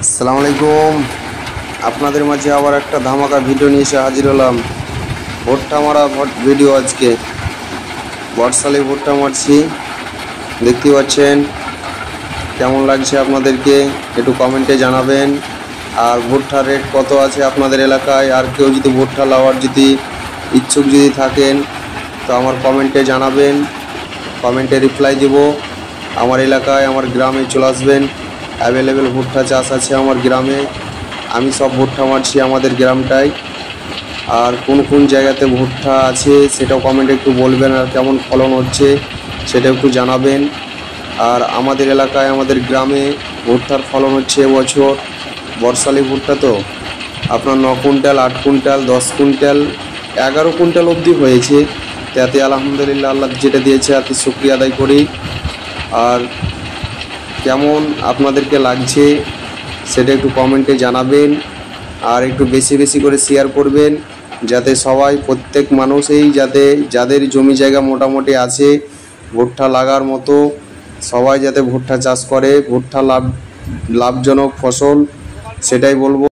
আসসালামু আলাইকুম। আপনাদের মাঝে আবার একটা ধামাকা ভিডিও নিয়ে এসে হাজির হলাম। ভুট্টা মারা ভিডিও। আজকে বর্ষালে ভুট্টা মারছি, দেখতে পাচ্ছেন। কেমন লাগছে আপনাদেরকে একটু কমেন্টে জানাবেন। আর ভুট্টার রেট কত আছে আপনাদের এলাকায়, আর কেউ যদি ভুট্টা লাওয়ার যদি ইচ্ছুক যদি থাকেন তো আমার কমেন্টে জানাবেন, কমেন্টে রিপ্লাই দেব। আমার এলাকায় আমার গ্রামে চলে আসবেন। অ্যাভেলেবেল ভুট্টা চাষ আছে আমার গ্রামে। আমি সব ভুট্টা মারছি আমাদের গ্রামটায়। আর কোন কোন জায়গাতে ভুট্টা আছে সেটাও কমেন্টে একটু বলবেন, আর কেমন ফলন হচ্ছে সেটা একটু জানাবেন। আর আমাদের এলাকায় আমাদের গ্রামে ভুট্টার ফলন হচ্ছে এবছর বর্ষালি ভুট্টা, তো আপনার 9 কুইন্টাল, 8 কুইন্টাল, 10 কুইন্টাল, 11 কুইন্টাল অবধি হয়েছে। তাতে আলহামদুলিল্লাহ, আল্লাহ যেটা দিয়েছে তাতে শুকরিয়া আদায় করি। আর কেমন আপনাদেরকে লাগছে সেটা একটু কমেন্টে জানাবেন। আর একটু বেশি বেশি করে শেয়ার করবেন, যাতে সবাই, প্রত্যেক মানুষই, যাদের জমি জায়গা মোটামুটি আছে ভুট্টা লাগার মতো, সবাই যাতে ভুট্টা চাষ করে। ভুট্টা লাভজনক ফসল, সেটাই বলবো।